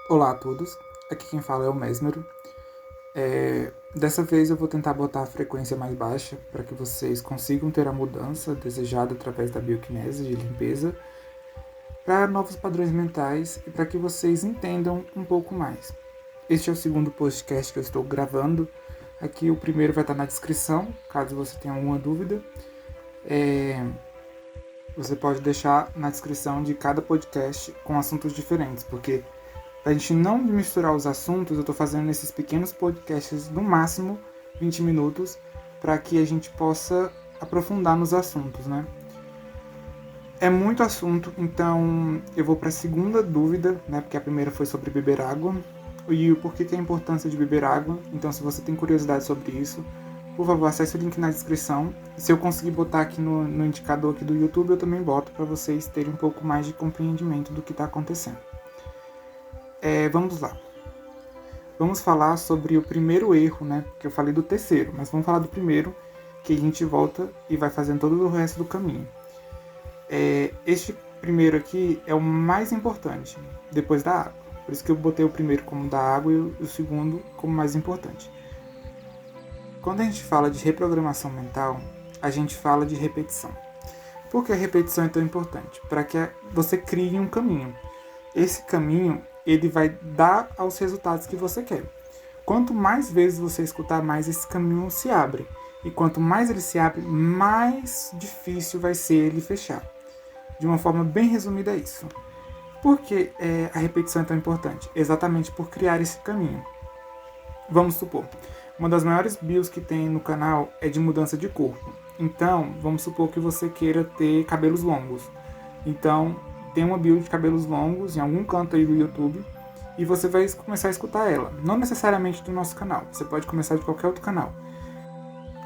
Olá a todos, aqui quem fala é o Mesmero. Dessa vez eu vou tentar botar a frequência mais baixa para que vocês consigam ter a mudança desejada através da bioquinese de limpeza para novos padrões mentais e para que vocês entendam um pouco mais. Este é o segundo podcast que eu estou gravando. Aqui o primeiro vai estar na descrição, caso você tenha alguma dúvida. Você pode deixar na descrição de cada podcast com assuntos diferentes, porque para a gente não misturar os assuntos, eu estou fazendo esses pequenos podcasts, no máximo 20 minutos, para que a gente possa aprofundar nos assuntos, né? É muito assunto, então eu vou para a segunda dúvida, né? Porque a primeira foi sobre beber água e o porquê que é a importância de beber água. Então, se você tem curiosidade sobre isso, por favor, acesse o link na descrição. Se eu conseguir botar aqui no indicador aqui do YouTube, eu também boto para vocês terem um pouco mais de compreendimento do que está acontecendo. Vamos lá. Vamos falar sobre o primeiro erro, né? Porque eu falei do terceiro, mas vamos falar do primeiro, que a gente volta e vai fazendo todo o resto do caminho. Este primeiro aqui é o mais importante, depois da água. Por isso que eu botei o primeiro como da água e o segundo como mais importante. Quando a gente fala de reprogramação mental, a gente fala de repetição. Por que a repetição é tão importante? Para que você crie um caminho. Esse caminho ele vai dar aos resultados que você quer. Quanto mais vezes você escutar, mais esse caminho se abre. E quanto mais ele se abre, mais difícil vai ser ele fechar. De uma forma bem resumida é isso. Por que a repetição é tão importante? Exatamente por criar esse caminho. Vamos supor, uma das maiores bios que tem no canal é de mudança de corpo. Então, vamos supor que você queira ter cabelos longos. Então, tem uma bio de cabelos longos em algum canto aí do YouTube e você vai começar a escutar ela. Não necessariamente do nosso canal, você pode começar de qualquer outro canal.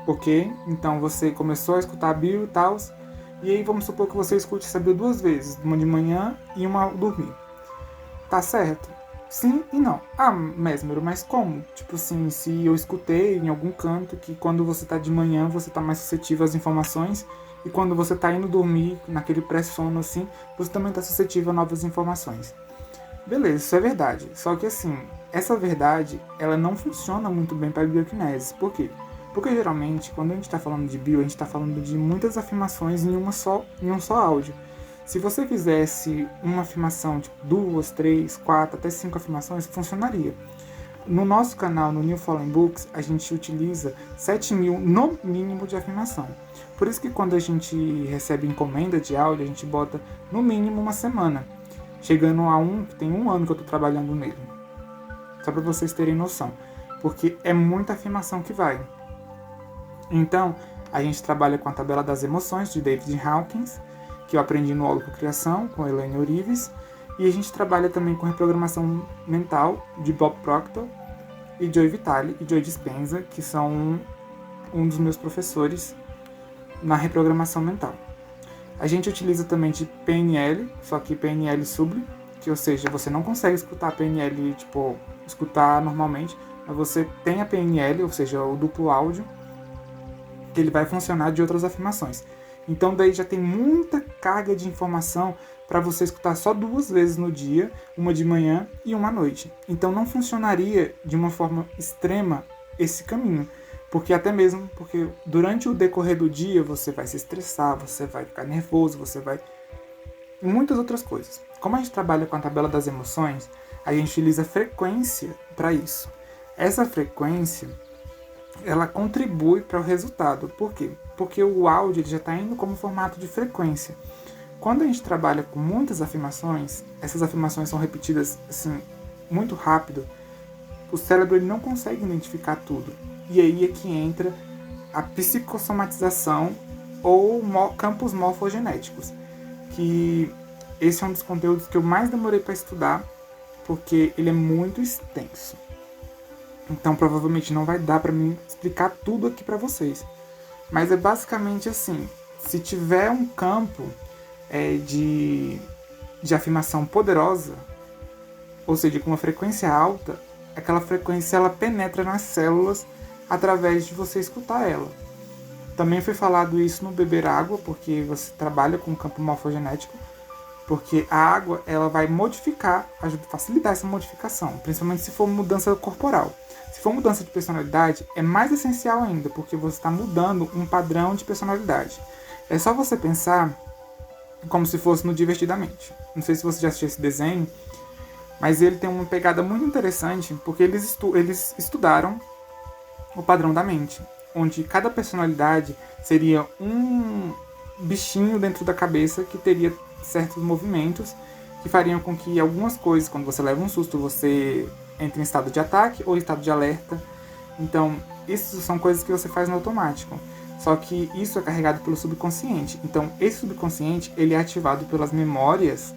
Ok? Então você começou a escutar a bio e tal, e aí vamos supor que você escute essa bio 2 vezes, uma de manhã e uma ao dormir. Tá certo? Sim e não. Ah, Mesmero, mas como? Tipo assim, se eu escutei em algum canto que quando você tá de manhã você tá mais suscetível às informações e quando você tá indo dormir, naquele pré-sono assim, você também tá suscetível a novas informações. Beleza, isso é verdade. Só que assim, essa verdade, ela não funciona muito bem para a bioquinese. Por quê? Porque geralmente, quando a gente está falando de bio, a gente está falando de muitas afirmações em um só áudio. Se você fizesse uma afirmação, tipo 2, 3, 4, até 5 afirmações, funcionaria. No nosso canal, no New Fallen Books, a gente utiliza 7.000 no mínimo de afirmação. Por isso que quando a gente recebe encomenda de áudio, a gente bota no mínimo uma semana. Chegando a que tem 1 ano que eu estou trabalhando nele. Só para vocês terem noção. Porque é muita afirmação que vai. Então, a gente trabalha com a tabela das emoções de David Hawkins, que eu aprendi no Holococriação, com Elaine Orives. E a gente trabalha também com reprogramação mental de Bob Proctor e Joe Vitale e Joe Dispenza, que são um dos meus professores na reprogramação mental. A gente utiliza também de PNL, só que PNL sub, que ou seja, você não consegue escutar a PNL, escutar normalmente, mas você tem a PNL, ou seja, o duplo áudio, que ele vai funcionar de outras afirmações. Então daí já tem muita carga de informação para você escutar só 2 vezes no dia, uma de manhã e uma à noite. Então não funcionaria de uma forma extrema esse caminho. Porque durante o decorrer do dia você vai se estressar, você vai ficar nervoso, você vai... E muitas outras coisas. Como a gente trabalha com a tabela das emoções, a gente utiliza frequência para isso. Essa frequência, ela contribui para o resultado. Por quê? Porque o áudio ele já está indo como formato de frequência. Quando a gente trabalha com muitas afirmações, essas afirmações são repetidas assim, muito rápido, o cérebro ele não consegue identificar tudo. E aí é que entra a psicossomatização ou campos morfogenéticos, que esse é um dos conteúdos que eu mais demorei para estudar, porque ele é muito extenso. Então provavelmente não vai dar para mim explicar tudo aqui para vocês. Mas é basicamente assim, se tiver um campo de afirmação poderosa, ou seja, com uma frequência alta, aquela frequência ela penetra nas células através de você escutar ela. Também foi falado isso no beber água, porque você trabalha com o campo morfogenético, Porque a água, ela vai modificar, facilitar essa modificação, principalmente se for mudança corporal. Se for mudança de personalidade, é mais essencial ainda, porque você está mudando um padrão de personalidade. É só você pensar como se fosse no Divertidamente. Não sei se você já assistiu esse desenho, mas ele tem uma pegada muito interessante, porque eles estudaram o padrão da mente, onde cada personalidade seria um bichinho dentro da cabeça que teria certos movimentos que fariam com que algumas coisas, quando você leva um susto, você entre em estado de ataque ou estado de alerta. Então, isso são coisas que você faz no automático. Só que isso é carregado pelo subconsciente. Então, esse subconsciente, ele é ativado pelas memórias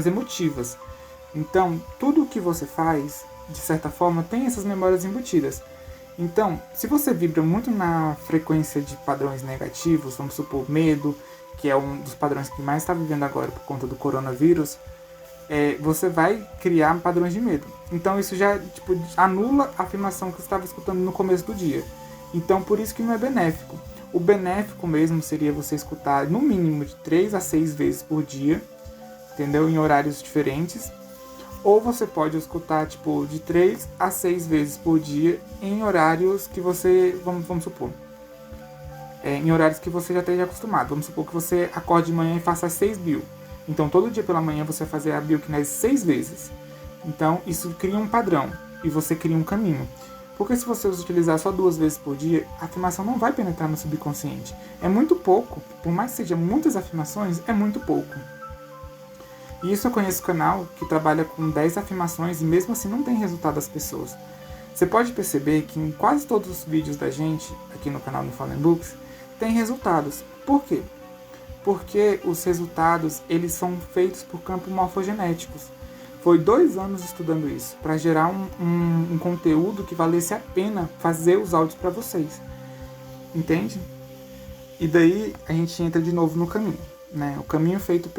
emotivas. Então, tudo o que você faz, de certa forma, tem essas memórias embutidas. Então, se você vibra muito na frequência de padrões negativos, vamos supor, medo, que é um dos padrões que mais está vivendo agora por conta do coronavírus, você vai criar padrões de medo. Então, isso já anula a afirmação que você estava escutando no começo do dia. Então, por isso que não é benéfico. O benéfico mesmo seria você escutar no mínimo de 3 a 6 vezes por dia, entendeu? Em horários diferentes. Ou você pode escutar de 3 a 6 vezes por dia em horários que você, vamos supor, em horários que você já esteja acostumado. Vamos supor que você acorde de manhã e faça as 6 bio. Então, todo dia pela manhã você vai fazer a bioquinese 6 vezes. Então, isso cria um padrão e você cria um caminho. Porque se você utilizar só 2 vezes por dia, a afirmação não vai penetrar no subconsciente. É muito pouco. Por mais que sejam muitas afirmações, é muito pouco. E isso eu conheço canal que trabalha com 10 afirmações e mesmo assim não tem resultado das pessoas. Você pode perceber que em quase todos os vídeos da gente, aqui no canal do Fallen Books, tem resultados. Por quê? Porque os resultados, eles são feitos por campos morfogenéticos. Foi 2 anos estudando isso, para gerar um conteúdo que valesse a pena fazer os áudios para vocês. Entende? E daí a gente entra de novo no caminho. Né? O caminho feito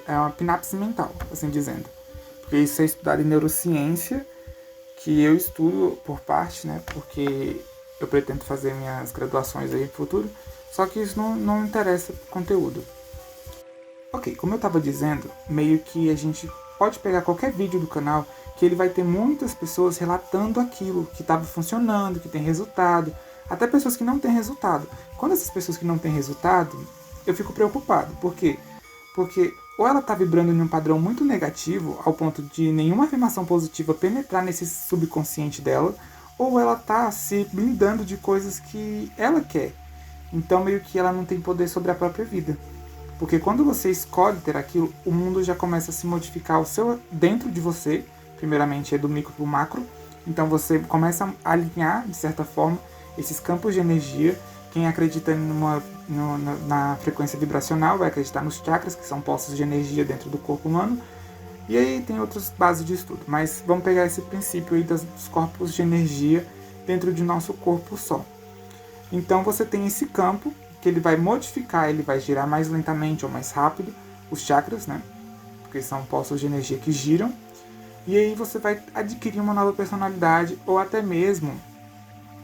é uma pinapse mental, assim dizendo. Porque isso é estudado em neurociência, que eu estudo por parte, né? Porque eu pretendo fazer minhas graduações aí no futuro, só que isso não interessa o conteúdo. Ok, como eu estava dizendo, meio que a gente pode pegar qualquer vídeo do canal que ele vai ter muitas pessoas relatando aquilo que estava funcionando, que tem resultado, até pessoas que não têm resultado. Quando essas pessoas que não têm resultado, eu fico preocupado. Por quê? Porque ou ela está vibrando em um padrão muito negativo, ao ponto de nenhuma afirmação positiva penetrar nesse subconsciente dela, ou ela está se blindando de coisas que ela quer. Então meio que ela não tem poder sobre a própria vida. Porque quando você escolhe ter aquilo, o mundo já começa a se modificar dentro de você. Primeiramente é do micro para o macro. Então você começa a alinhar, de certa forma, esses campos de energia. Quem acredita na frequência vibracional vai acreditar nos chakras, que são postos de energia dentro do corpo humano. E aí tem outras bases de estudo. Mas vamos pegar esse princípio aí dos corpos de energia dentro de nosso corpo só. Então você tem esse campo que ele vai modificar, ele vai girar mais lentamente ou mais rápido, os chakras, né? Porque são postos de energia que giram. E aí você vai adquirir uma nova personalidade, ou até mesmo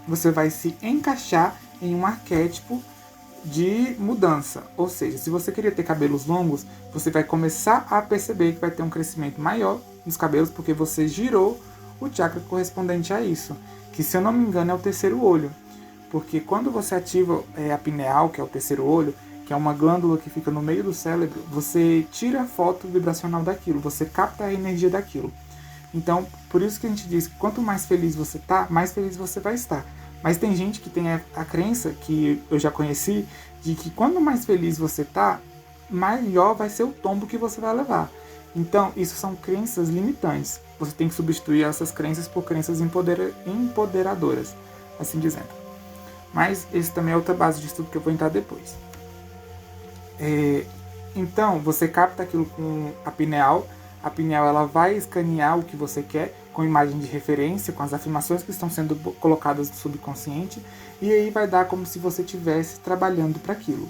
você vai se encaixar em um arquétipo de mudança. Ou seja, se você queria ter cabelos longos, você vai começar a perceber que vai ter um crescimento maior nos cabelos, porque você girou o chakra correspondente a isso, que se eu não me engano é o terceiro olho. Porque quando você ativa a pineal, que é o terceiro olho, que é uma glândula que fica no meio do cérebro, você tira a foto vibracional daquilo, você capta a energia daquilo. Então, por isso que a gente diz que quanto mais feliz você tá, mais feliz você vai estar. Mas tem gente que tem a crença, que eu já conheci, de que quanto mais feliz você tá, maior vai ser o tombo que você vai levar. Então, isso são crenças limitantes. Você tem que substituir essas crenças por crenças empoderadoras, assim dizendo. Mas esse também é outra base de estudo que eu vou entrar depois. Então, você capta aquilo com a pineal. A pineal ela vai escanear o que você quer com imagem de referência, com as afirmações que estão sendo colocadas no subconsciente. E aí vai dar como se você estivesse trabalhando para aquilo.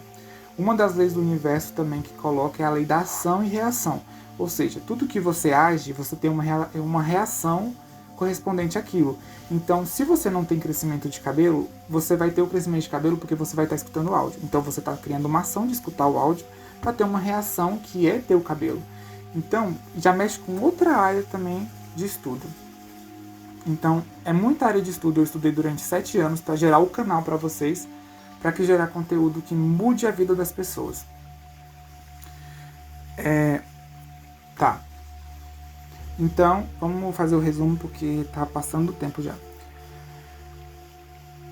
Uma das leis do universo também que coloca é a lei da ação e reação. Ou seja, tudo que você age, você tem uma reação correspondente àquilo. Então, se você não tem crescimento de cabelo, você vai ter o crescimento de cabelo porque você vai estar escutando o áudio. Então, você está criando uma ação de escutar o áudio para ter uma reação que é ter o cabelo. Então, já mexe com outra área também de estudo. Então, é muita área de estudo. Eu estudei durante 7 anos para gerar o canal para vocês, para que gerar conteúdo que mude a vida das pessoas. Tá. Então, vamos fazer o resumo porque tá passando o tempo já.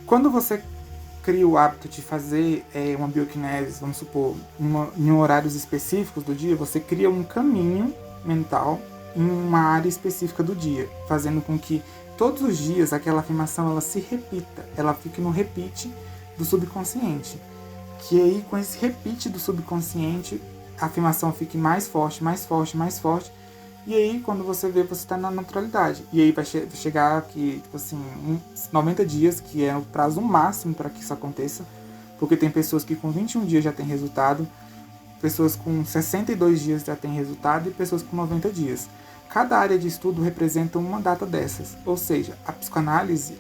Quando você cria o hábito de fazer uma bioquinese, vamos supor, em horários específicos do dia, você cria um caminho mental em uma área específica do dia, fazendo com que todos os dias aquela afirmação ela se repita, ela fique no repeat do subconsciente. Que aí, com esse repeat do subconsciente, a afirmação fique mais forte, mais forte, mais forte. E aí, quando você vê, você está na naturalidade. E aí vai chegar aqui, tipo assim, 90 dias, que é o prazo máximo para que isso aconteça. Porque tem pessoas que com 21 dias já têm resultado, pessoas com 62 dias já têm resultado e pessoas com 90 dias. Cada área de estudo representa uma data dessas. Ou seja, a psicoanálise,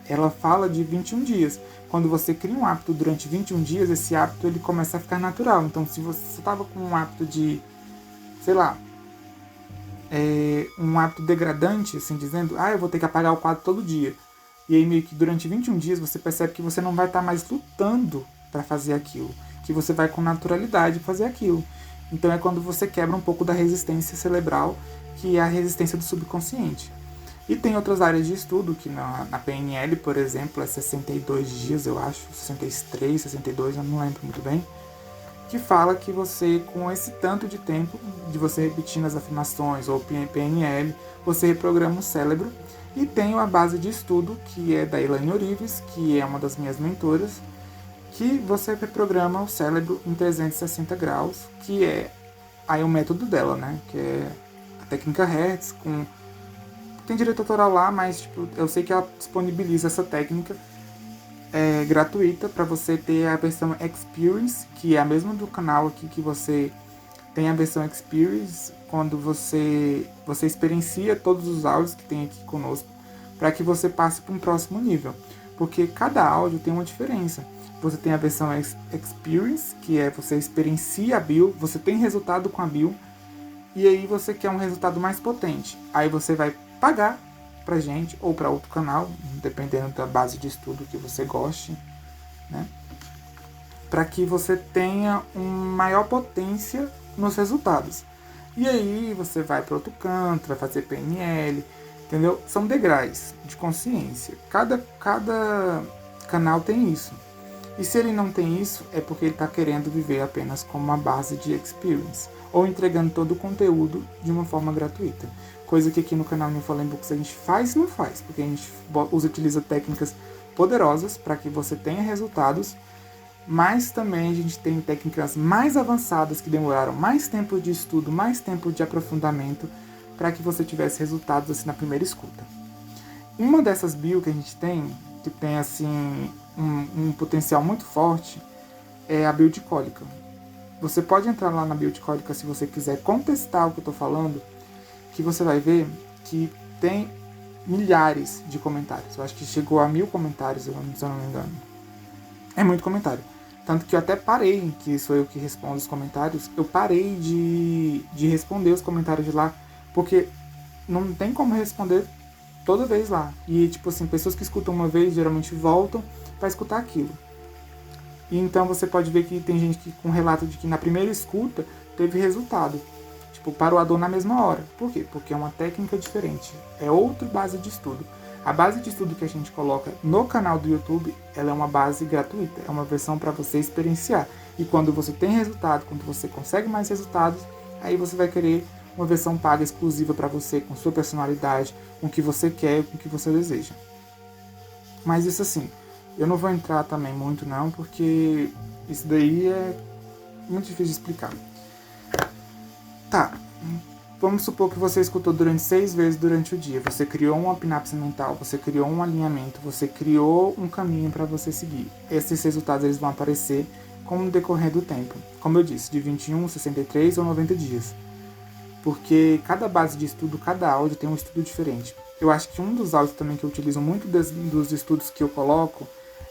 ela fala de 21 dias. Quando você cria um hábito durante 21 dias, esse hábito ele começa a ficar natural. Então, se você estava com um hábito de, sei lá, um hábito degradante, assim, dizendo, eu vou ter que apagar o quadro todo dia. E aí, meio que durante 21 dias, você percebe que você não vai estar mais lutando para fazer aquilo. Que você vai com naturalidade fazer aquilo. Então, é quando você quebra um pouco da resistência cerebral, que é a resistência do subconsciente. E tem outras áreas de estudo, que na PNL, por exemplo, é 62 dias, eu acho, 63, 62, eu não lembro muito bem, que fala que você, com esse tanto de tempo, de você repetindo as afirmações, ou PNL, você reprograma o cérebro. E tem a base de estudo, que é da Elaine Orives, que é uma das minhas mentoras, que você reprograma o cérebro em 360 graus, que é aí o método dela, né? Que é a técnica Hertz, tem direito autoral lá, mas tipo, eu sei que ela disponibiliza essa técnica gratuita para você ter a versão Experience, que é a mesma do canal aqui, que você tem a versão Experience, quando você experiencia todos os áudios que tem aqui conosco, para que você passe para um próximo nível. Porque cada áudio tem uma diferença. Você tem a versão Experience, que é você experiencia a bio, você tem resultado com a bio, e aí você quer um resultado mais potente. Aí você vai pagar pra gente ou para outro canal, dependendo da base de estudo que você goste, né? Para que você tenha uma maior potência nos resultados. E aí você vai para outro canto, vai fazer PNL, entendeu? São degraus de consciência. Cada canal tem isso. E se ele não tem isso, é porque ele está querendo viver apenas como uma base de experience, ou entregando todo o conteúdo de uma forma gratuita. Coisa que aqui no canal New Fallen Books a gente faz e não faz, porque a gente utiliza técnicas poderosas para que você tenha resultados, mas também a gente tem técnicas mais avançadas que demoraram mais tempo de estudo, mais tempo de aprofundamento, para que você tivesse resultados assim na primeira escuta. Uma dessas bio que a gente tem, que tem assim um potencial muito forte, é a bio de cólica. Você pode entrar lá na bio de cólica se você quiser contestar o que eu estou falando, que você vai ver que tem milhares de comentários. Eu acho que chegou a 1000 comentários, se eu não me engano. É muito comentário. Tanto que eu até parei, que sou eu que respondo os comentários, eu parei de responder os comentários de lá, porque não tem como responder toda vez lá. E, tipo assim, pessoas que escutam uma vez, geralmente voltam para escutar aquilo. E então você pode ver que tem gente que com relato de que na primeira escuta teve resultado. Tipo, parou a dor na mesma hora. Por quê? Porque é uma técnica diferente. É outra base de estudo. A base de estudo que a gente coloca no canal do YouTube, ela é uma base gratuita. É uma versão para você experienciar. E quando você tem resultado, quando você consegue mais resultados, aí você vai querer uma versão paga exclusiva para você, com sua personalidade, com o que você quer, com o que você deseja. Mas isso assim, eu não vou entrar também muito não, porque isso daí é muito difícil de explicar. Tá, vamos supor que você escutou durante 6 vezes durante o dia. Você criou uma pinapse mental, você criou um alinhamento, você criou um caminho para você seguir. Esses resultados eles vão aparecer com o decorrer do tempo. Como eu disse, de 21, 63 ou 90 dias. Porque cada base de estudo, cada áudio tem um estudo diferente. Eu acho que um dos áudios também que eu utilizo muito dos estudos que eu coloco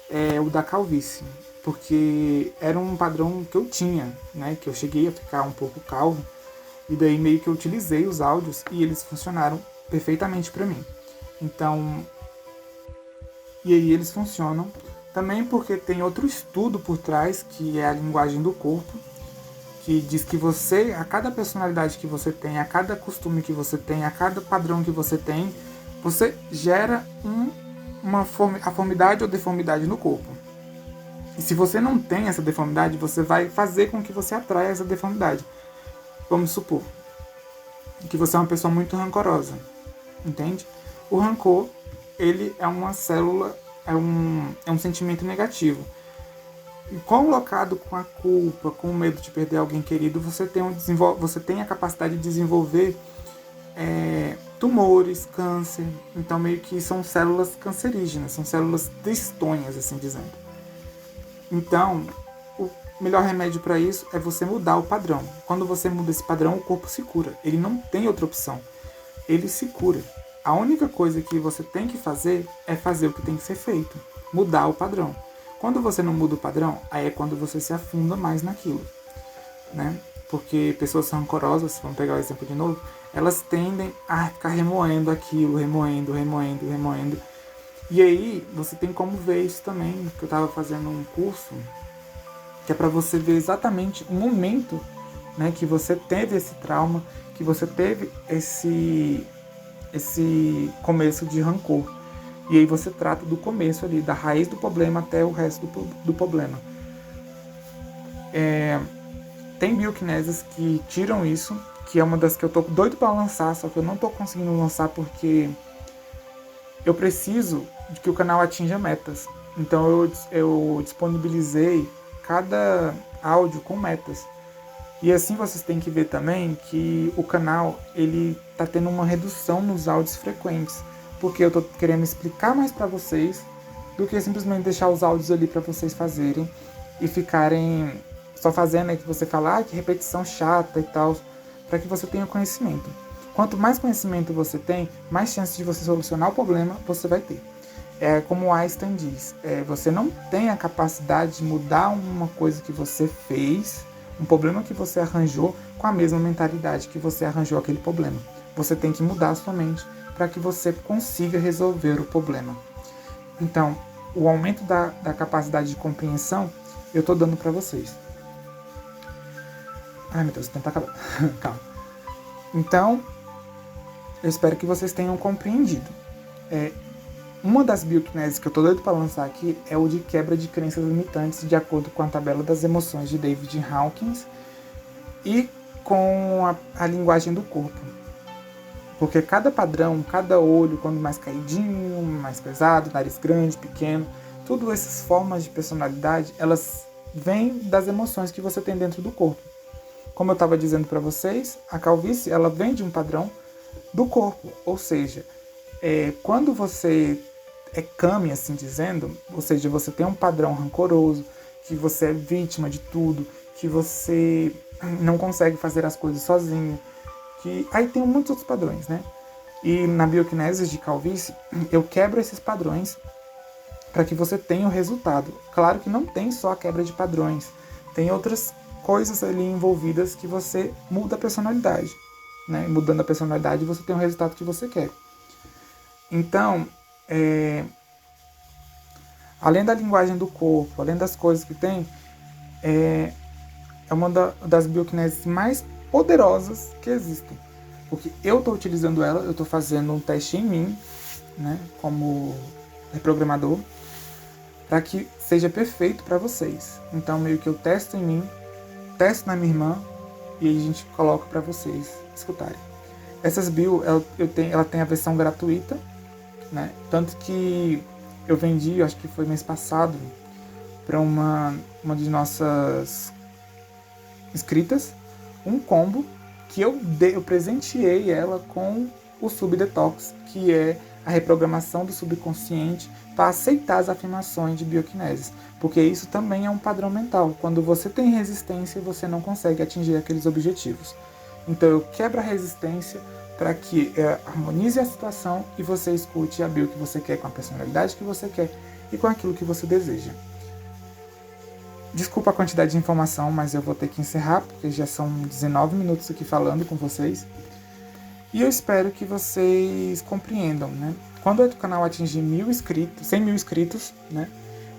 é o da calvície. porque era um padrão que eu tinha, né? Que eu cheguei a ficar um pouco calvo, e daí meio que eu utilizei os áudios e eles funcionaram perfeitamente para mim. Então, e aí eles funcionam também porque tem outro estudo por trás, que é a linguagem do corpo, que diz que você, a cada personalidade que você tem, a cada costume que você tem, a cada padrão que você tem, você gera a formidade ou deformidade no corpo. E se você não tem essa deformidade, você vai fazer com que você atraia essa deformidade. Vamos supor que você é uma pessoa muito rancorosa, entende? O rancor, ele é uma célula, é um sentimento negativo. E colocado com a culpa, com o medo de perder alguém querido, você tem a capacidade de desenvolver tumores, câncer. Então meio que são células cancerígenas, são células tristonhas, assim dizendo. Então, o melhor remédio para isso é você mudar o padrão. Quando você muda esse padrão, o corpo se cura. Ele não tem outra opção. Ele se cura. A única coisa que você tem que fazer é fazer o que tem que ser feito. Mudar o padrão. Quando você não muda o padrão, aí é quando você se afunda mais naquilo, né? Porque pessoas rancorosas, vamos pegar o exemplo de novo, elas tendem a ficar remoendo aquilo, remoendo. E aí você tem como ver isso também, que eu estava fazendo um curso, que é para você ver exatamente o momento, né, que você teve esse trauma, que você teve esse começo de rancor. E aí você trata do começo ali, da raiz do problema até o resto do problema. Tem bioquineses que tiram isso, que é uma das que eu tô doido para lançar, só que eu não tô conseguindo lançar porque eu preciso de que o canal atinja metas. Então eu disponibilizei cada áudio com metas. E assim vocês têm que ver também que o canal ele tá tendo uma redução nos áudios frequentes, porque eu tô querendo explicar mais para vocês do que simplesmente deixar os áudios ali para vocês fazerem e ficarem só fazendo aí que você fala, que repetição chata e tal, para que você tenha conhecimento. Quanto mais conhecimento você tem, mais chance de você solucionar o problema você vai ter. É como Einstein diz, você não tem a capacidade de mudar uma coisa que você fez, um problema que você arranjou, com a mesma mentalidade que você arranjou aquele problema. Você tem que mudar a sua mente para que você consiga resolver o problema. Então, o aumento da capacidade de compreensão, eu estou dando para vocês. Ai meu Deus, o tempo tá acabando. Calma. Então, eu espero que vocês tenham compreendido. Uma das bioquineses que eu tô doido para lançar aqui é o de quebra de crenças limitantes de acordo com a tabela das emoções de David Hawkins e com a linguagem do corpo. Porque cada padrão, cada olho, quando mais caidinho, mais pesado, nariz grande, pequeno, todas essas formas de personalidade, elas vêm das emoções que você tem dentro do corpo. Como eu estava dizendo para vocês, a calvície ela vem de um padrão do corpo, ou seja, quando você é kami, assim dizendo, ou seja, você tem um padrão rancoroso, que você é vítima de tudo, que você não consegue fazer as coisas sozinho, que aí tem muitos outros padrões, né? E na bioquinesis de calvície, eu quebro esses padrões para que você tenha o resultado. Claro que não tem só a quebra de padrões, tem outras coisas ali envolvidas que você muda a personalidade, né? E mudando a personalidade, você tem o resultado que você quer. Então, além da linguagem do corpo, além das coisas que tem, é uma das bioquineses mais poderosas que existem. Porque eu estou utilizando ela, eu estou fazendo um teste em mim, né, como reprogramador, para que seja perfeito para vocês. Então, meio que eu testo em mim, testo na minha irmã, e aí a gente coloca para vocês escutarem. Essas bio, ela tem a versão gratuita, né? Tanto que eu vendi, acho que foi mês passado, para uma de nossas inscritas, um combo que eu presenteei ela com o Subdetox, que é a reprogramação do subconsciente para aceitar as afirmações de bioquineses, porque isso também é um padrão mental. Quando você tem resistência, você não consegue atingir aqueles objetivos. Então eu quebro a resistência para que harmonize a situação e você escute a bio que você quer, com a personalidade que você quer e com aquilo que você deseja. Desculpa a quantidade de informação, mas eu vou ter que encerrar, porque já são 19 minutos aqui falando com vocês. E eu espero que vocês compreendam, né? Quando o canal atingir 100 mil inscritos, né?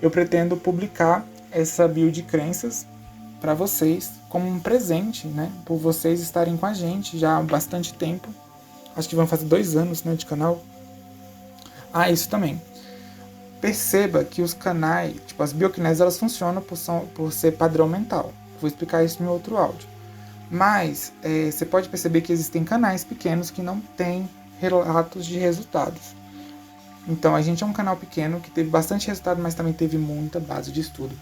Eu pretendo publicar essa bio de crenças para vocês como um presente, né? Por vocês estarem com a gente já há bastante tempo. Acho que vão fazer 2 anos, né, de canal. Ah, isso também. Perceba que os canais, tipo as bioquineses, elas funcionam por ser padrão mental. Vou explicar isso em outro áudio. Mas você pode perceber que existem canais pequenos que não têm relatos de resultados. Então a gente é um canal pequeno que teve bastante resultado, mas também teve muita base de estudo.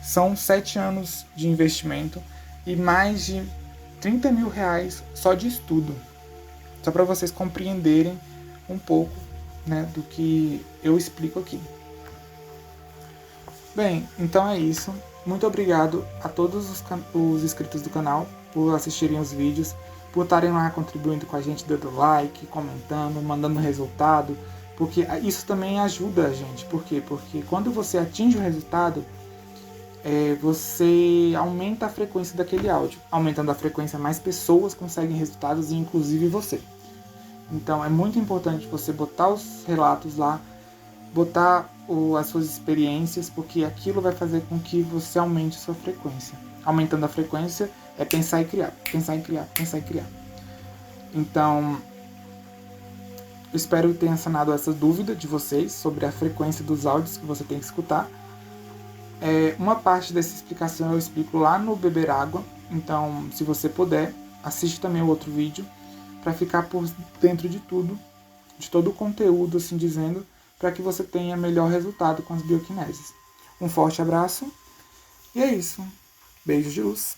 São 7 anos de investimento e mais de 30 mil reais só de estudo. Só para vocês compreenderem um pouco, né, do que eu explico aqui. Bem, então é isso. Muito obrigado a todos os inscritos do canal por assistirem os vídeos, por estarem lá contribuindo com a gente, dando like, comentando, mandando resultado, porque isso também ajuda a gente. Por quê? Porque quando você atinge o resultado, você aumenta a frequência daquele áudio. Aumentando a frequência, mais pessoas conseguem resultados, inclusive você. Então é muito importante você botar os relatos lá, botar as suas experiências, porque aquilo vai fazer com que você aumente a sua frequência. Aumentando a frequência é pensar e criar, pensar e criar, pensar e criar. Então, eu espero que tenha sanado essa dúvida de vocês sobre a frequência dos áudios que você tem que escutar. Uma parte dessa explicação eu explico lá no Beber Água, então se você puder, assiste também o outro vídeo para ficar por dentro de tudo, de todo o conteúdo, assim dizendo, para que você tenha melhor resultado com as bioquineses. Um forte abraço e é isso. Beijos de luz.